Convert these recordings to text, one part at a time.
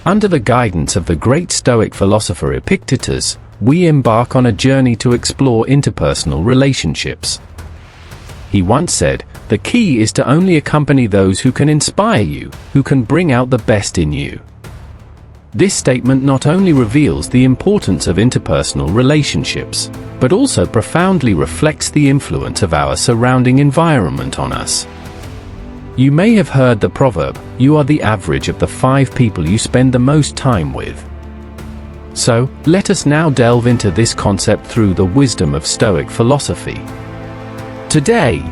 Under the guidance of the great Stoic philosopher Epictetus, we embark on a journey to explore interpersonal relationships. He once said, "The key is to only accompany those who can inspire you, who can bring out the best in you." This statement not only reveals the importance of interpersonal relationships, but also profoundly reflects the influence of our surrounding environment on us. You may have heard the proverb, "You are the average of the 5 people you spend the most time with." So, let us now delve into this concept through the wisdom of Stoic philosophy. Today,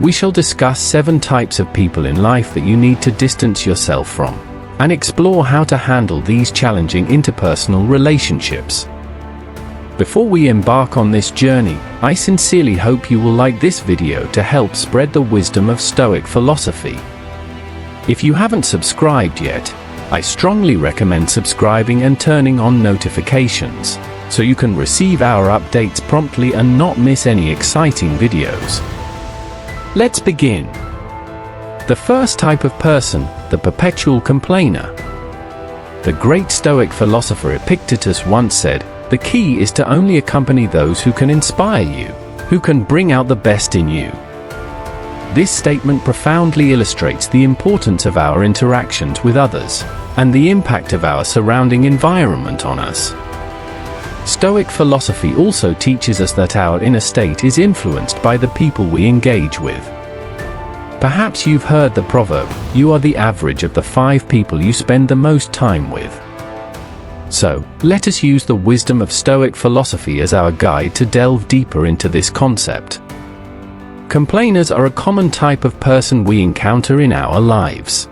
we shall discuss 7 types of people in life that you need to distance yourself from, and explore how to handle these challenging interpersonal relationships. Before we embark on this journey, I sincerely hope you will like this video to help spread the wisdom of Stoic philosophy. If you haven't subscribed yet, I strongly recommend subscribing and turning on notifications, so you can receive our updates promptly and not miss any exciting videos. Let's begin. The first type of person, the perpetual complainer. The great Stoic philosopher Epictetus once said, "The key is to only accompany those who can inspire you, who can bring out the best in you." This statement profoundly illustrates the importance of our interactions with others, and the impact of our surrounding environment on us. Stoic philosophy also teaches us that our inner state is influenced by the people we engage with. Perhaps you've heard the proverb, "You are the average of the 5 people you spend the most time with." So, let us use the wisdom of Stoic philosophy as our guide to delve deeper into this concept. Complainers are a common type of person we encounter in our lives.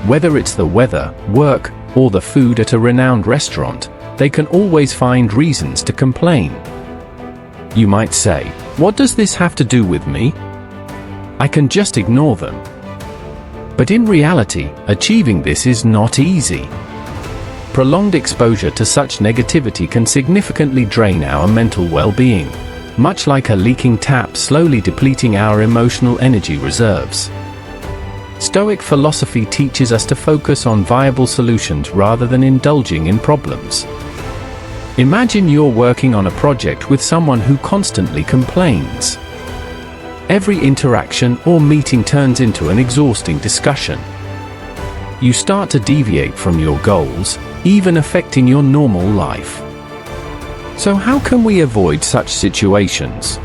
Whether it's the weather, work, or the food at a renowned restaurant, they can always find reasons to complain. You might say, "What does this have to do with me? I can just ignore them." But in reality, achieving this is not easy. Prolonged exposure to such negativity can significantly drain our mental well-being, much like a leaking tap slowly depleting our emotional energy reserves. Stoic philosophy teaches us to focus on viable solutions rather than indulging in problems. Imagine you're working on a project with someone who constantly complains. Every interaction or meeting turns into an exhausting discussion. You start to deviate from your goals, even affecting your normal life. So how can we avoid such situations?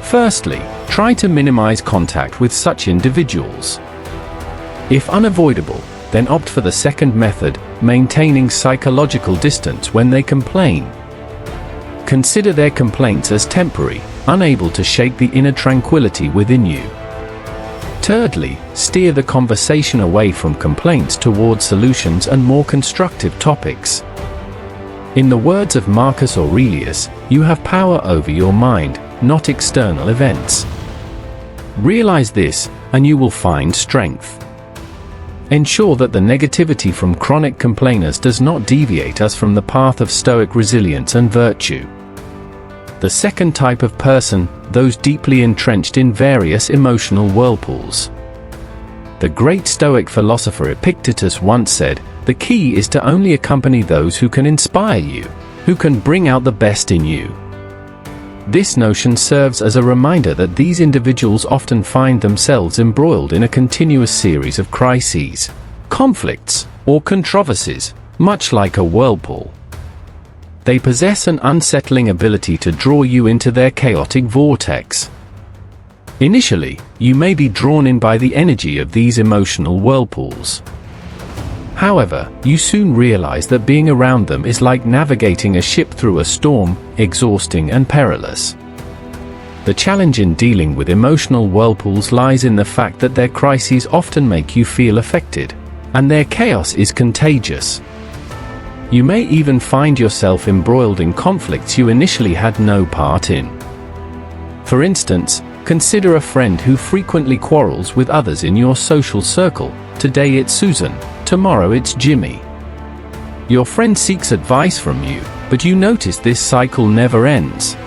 Firstly, try to minimize contact with such individuals. If unavoidable, then opt for the second method, maintaining psychological distance when they complain. Consider their complaints as temporary, unable to shake the inner tranquility within you. Thirdly, steer the conversation away from complaints towards solutions and more constructive topics. In the words of Marcus Aurelius, you have power over your mind, not external events. Realize this, and you will find strength. Ensure that the negativity from chronic complainers does not deviate us from the path of Stoic resilience and virtue. The second type of person, those deeply entrenched in various emotional whirlpools. The great Stoic philosopher Epictetus once said, "The key is to only accompany those who can inspire you, who can bring out the best in you." This notion serves as a reminder that these individuals often find themselves embroiled in a continuous series of crises, conflicts, or controversies, much like a whirlpool. They possess an unsettling ability to draw you into their chaotic vortex. Initially, you may be drawn in by the energy of these emotional whirlpools. However, you soon realize that being around them is like navigating a ship through a storm, exhausting and perilous. The challenge in dealing with emotional whirlpools lies in the fact that their crises often make you feel affected, and their chaos is contagious. You may even find yourself embroiled in conflicts you initially had no part in. For instance, consider a friend who frequently quarrels with others in your social circle. Today it's Susan, tomorrow it's Jimmy. Your friend seeks advice from you, but you notice this cycle never ends.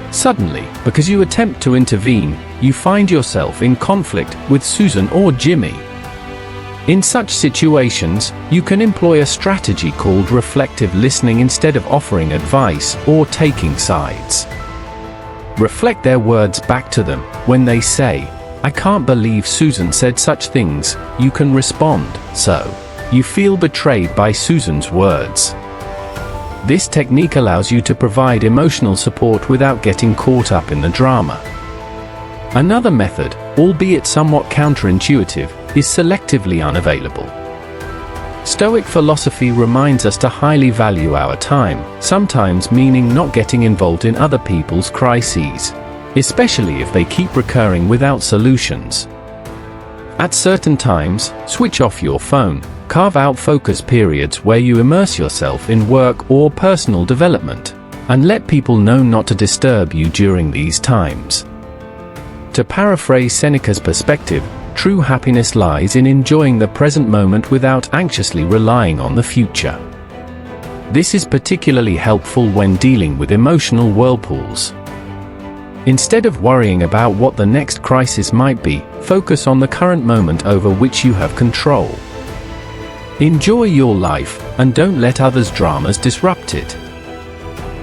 Suddenly, because you attempt to intervene, you find yourself in conflict with Susan or Jimmy. In such situations, you can employ a strategy called reflective listening instead of offering advice or taking sides. Reflect their words back to them. When they say, "I can't believe Susan said such things," you can respond, "So, you feel betrayed by Susan's words." This technique allows you to provide emotional support without getting caught up in the drama. Another method, albeit somewhat counterintuitive, is selectively unavailable. Stoic philosophy reminds us to highly value our time, sometimes meaning not getting involved in other people's crises, especially if they keep recurring without solutions. At certain times, switch off your phone, carve out focus periods where you immerse yourself in work or personal development, and let people know not to disturb you during these times. To paraphrase Seneca's perspective, true happiness lies in enjoying the present moment without anxiously relying on the future. This is particularly helpful when dealing with emotional whirlpools. Instead of worrying about what the next crisis might be, focus on the current moment over which you have control. Enjoy your life, and don't let others' dramas disrupt it.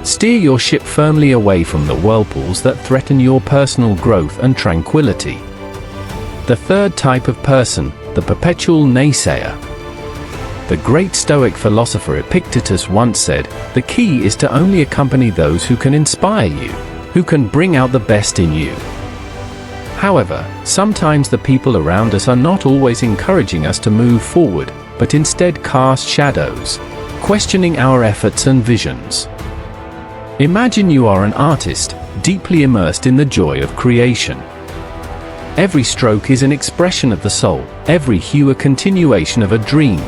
Steer your ship firmly away from the whirlpools that threaten your personal growth and tranquility. The third type of person, the perpetual naysayer. The great Stoic philosopher Epictetus once said, "The key is to only accompany those who can inspire you, who can bring out the best in you." However, sometimes the people around us are not always encouraging us to move forward, but instead cast shadows, questioning our efforts and visions. Imagine you are an artist, deeply immersed in the joy of creation. Every stroke is an expression of the soul, every hue a continuation of a dream.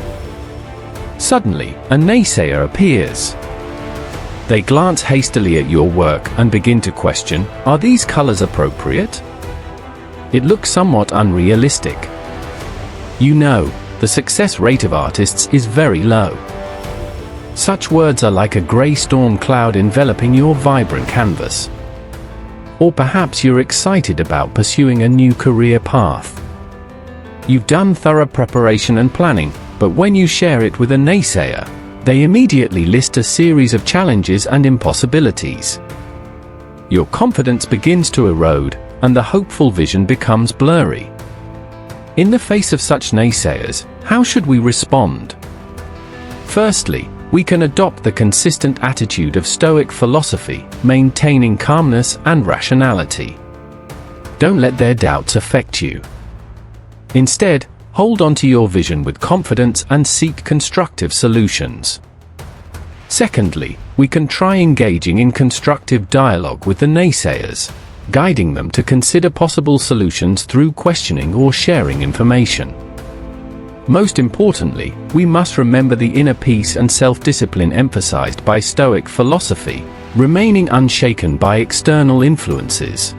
Suddenly, a naysayer appears. They glance hastily at your work and begin to question, "Are these colors appropriate? It looks somewhat unrealistic." You know, the success rate of artists is very low. Such words are like a grey storm cloud enveloping your vibrant canvas. Or perhaps you're excited about pursuing a new career path. You've done thorough preparation and planning, but when you share it with a naysayer, they immediately list a series of challenges and impossibilities. Your confidence begins to erode, and the hopeful vision becomes blurry. In the face of such naysayers, how should we respond? Firstly, we can adopt the consistent attitude of Stoic philosophy, maintaining calmness and rationality. Don't let their doubts affect you. Instead, hold on to your vision with confidence and seek constructive solutions. Secondly, we can try engaging in constructive dialogue with the naysayers, guiding them to consider possible solutions through questioning or sharing information. Most importantly, we must remember the inner peace and self-discipline emphasized by Stoic philosophy, remaining unshaken by external influences.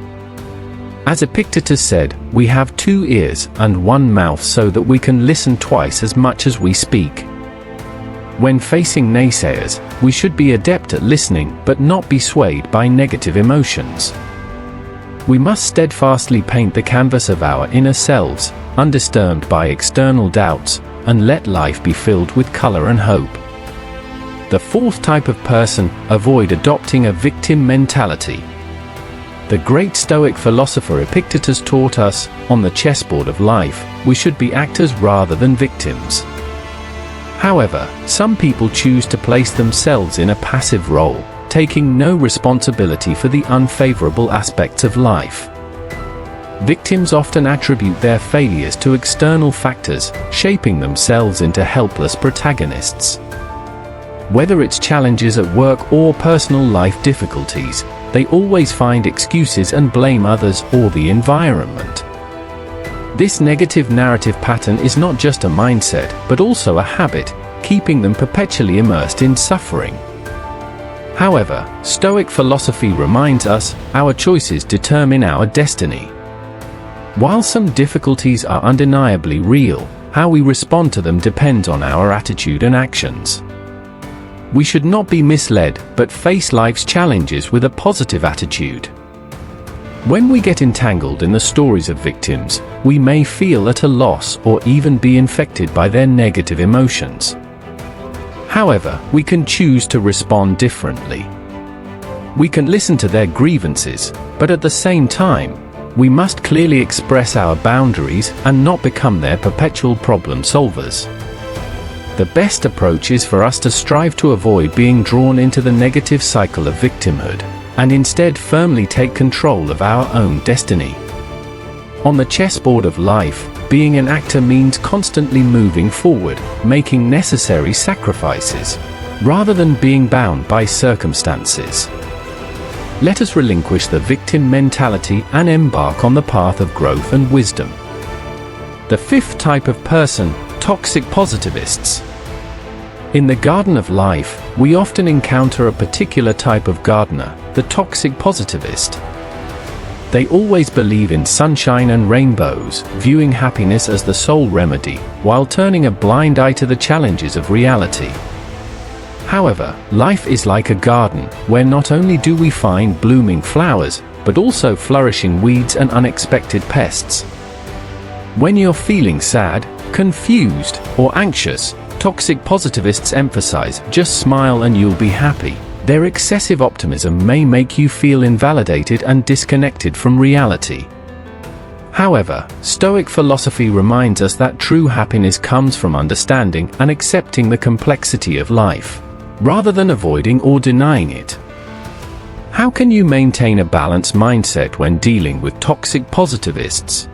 As Epictetus said, "We have 2 ears and 1 mouth so that we can listen twice as much as we speak." When facing naysayers, we should be adept at listening but not be swayed by negative emotions. We must steadfastly paint the canvas of our inner selves, undisturbed by external doubts, and let life be filled with color and hope. The fourth type of person, avoid adopting a victim mentality. The great Stoic philosopher Epictetus taught us, on the chessboard of life, we should be actors rather than victims. However, some people choose to place themselves in a passive role, taking no responsibility for the unfavorable aspects of life. Victims often attribute their failures to external factors, shaping themselves into helpless protagonists. Whether it's challenges at work or personal life difficulties, they always find excuses and blame others or the environment. This negative narrative pattern is not just a mindset, but also a habit, keeping them perpetually immersed in suffering. However, Stoic philosophy reminds us, our choices determine our destiny. While some difficulties are undeniably real, how we respond to them depends on our attitude and actions. We should not be misled, but face life's challenges with a positive attitude. When we get entangled in the stories of victims, we may feel at a loss or even be infected by their negative emotions. However, we can choose to respond differently. We can listen to their grievances, but at the same time, we must clearly express our boundaries and not become their perpetual problem solvers. The best approach is for us to strive to avoid being drawn into the negative cycle of victimhood, and instead firmly take control of our own destiny. On the chessboard of life, being an actor means constantly moving forward, making necessary sacrifices, rather than being bound by circumstances. Let us relinquish the victim mentality and embark on the path of growth and wisdom. The fifth type of person, toxic positivists. In the garden of life, we often encounter a particular type of gardener, the toxic positivist. They always believe in sunshine and rainbows, viewing happiness as the sole remedy, while turning a blind eye to the challenges of reality. However, life is like a garden, where not only do we find blooming flowers, but also flourishing weeds and unexpected pests. When you're feeling sad, confused, or anxious, toxic positivists emphasize, just smile and you'll be happy. Their excessive optimism may make you feel invalidated and disconnected from reality. However, Stoic philosophy reminds us that true happiness comes from understanding and accepting the complexity of life, rather than avoiding or denying it. How can you maintain a balanced mindset when dealing with toxic positivists?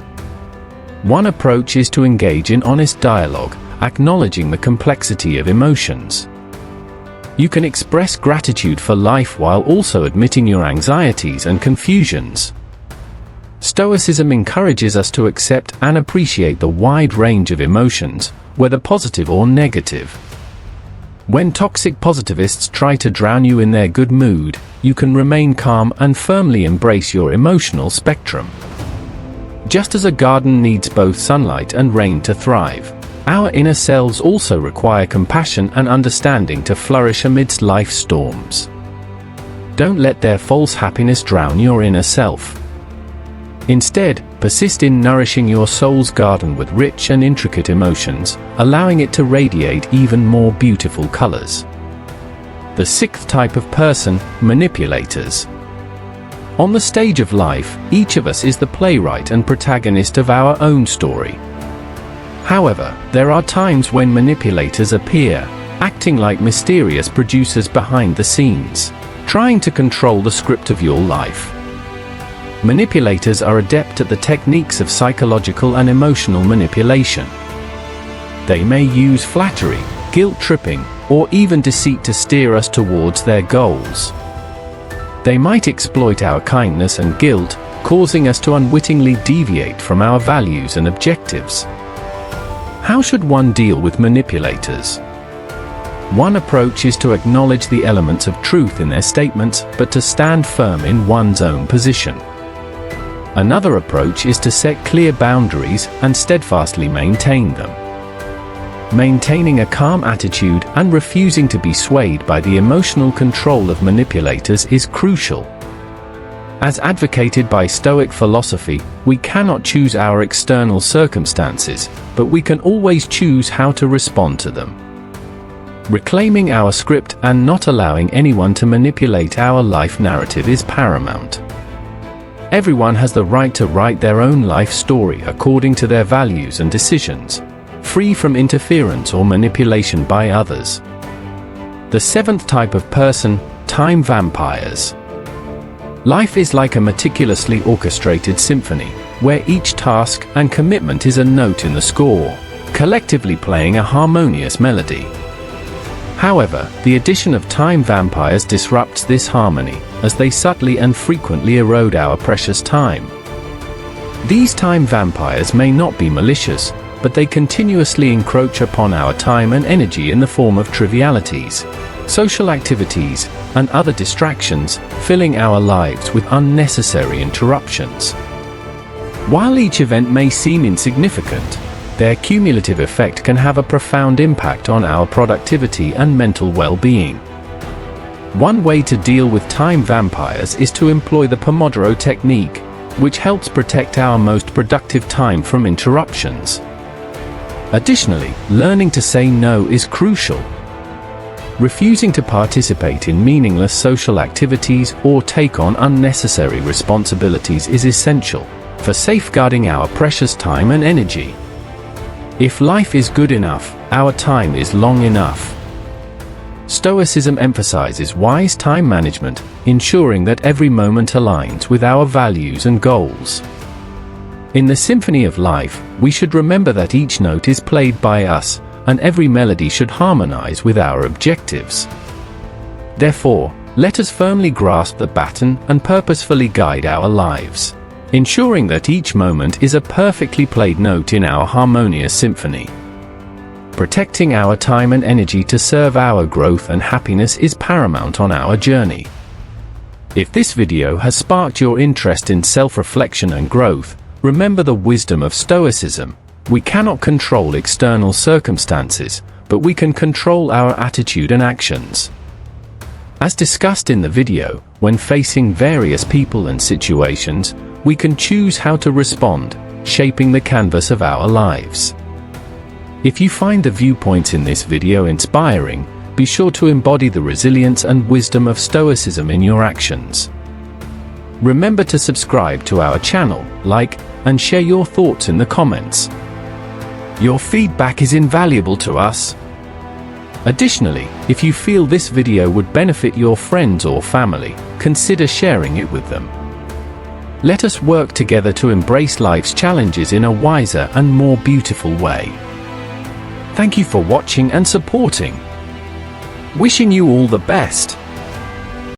One approach is to engage in honest dialogue, acknowledging the complexity of emotions. You can express gratitude for life while also admitting your anxieties and confusions. Stoicism encourages us to accept and appreciate the wide range of emotions, whether positive or negative. When toxic positivists try to drown you in their good mood, you can remain calm and firmly embrace your emotional spectrum. Just as a garden needs both sunlight and rain to thrive, our inner selves also require compassion and understanding to flourish amidst life's storms. Don't let their false happiness drown your inner self. Instead, persist in nourishing your soul's garden with rich and intricate emotions, allowing it to radiate even more beautiful colors. The sixth type of person, manipulators. On the stage of life, each of us is the playwright and protagonist of our own story. However, there are times when manipulators appear, acting like mysterious producers behind the scenes, trying to control the script of your life. Manipulators are adept at the techniques of psychological and emotional manipulation. They may use flattery, guilt-tripping, or even deceit to steer us towards their goals. They might exploit our kindness and guilt, causing us to unwittingly deviate from our values and objectives. How should one deal with manipulators? One approach is to acknowledge the elements of truth in their statements, but to stand firm in one's own position. Another approach is to set clear boundaries and steadfastly maintain them. Maintaining a calm attitude and refusing to be swayed by the emotional control of manipulators is crucial. As advocated by Stoic philosophy, we cannot choose our external circumstances, but we can always choose how to respond to them. Reclaiming our script and not allowing anyone to manipulate our life narrative is paramount. Everyone has the right to write their own life story according to their values and decisions, free from interference or manipulation by others. The seventh type of person, time vampires. Life is like a meticulously orchestrated symphony, where each task and commitment is a note in the score, collectively playing a harmonious melody. However, the addition of time vampires disrupts this harmony, as they subtly and frequently erode our precious time. These time vampires may not be malicious, but they continuously encroach upon our time and energy in the form of trivialities, social activities, and other distractions, filling our lives with unnecessary interruptions. While each event may seem insignificant, their cumulative effect can have a profound impact on our productivity and mental well-being. One way to deal with time vampires is to employ the Pomodoro technique, which helps protect our most productive time from interruptions. Additionally, learning to say no is crucial. Refusing to participate in meaningless social activities or take on unnecessary responsibilities is essential for safeguarding our precious time and energy. If life is good enough, our time is long enough. Stoicism emphasizes wise time management, ensuring that every moment aligns with our values and goals. In the symphony of life, we should remember that each note is played by us, and every melody should harmonize with our objectives. Therefore, let us firmly grasp the baton and purposefully guide our lives, ensuring that each moment is a perfectly played note in our harmonious symphony. Protecting our time and energy to serve our growth and happiness is paramount on our journey. If this video has sparked your interest in self-reflection and growth, remember the wisdom of Stoicism. We cannot control external circumstances, but we can control our attitude and actions. As discussed in the video, when facing various people and situations, we can choose how to respond, shaping the canvas of our lives. If you find the viewpoints in this video inspiring, be sure to embody the resilience and wisdom of Stoicism in your actions. Remember to subscribe to our channel, like, and share your thoughts in the comments. Your feedback is invaluable to us. Additionally, if you feel this video would benefit your friends or family, consider sharing it with them. Let us work together to embrace life's challenges in a wiser and more beautiful way. Thank you for watching and supporting. Wishing you all the best.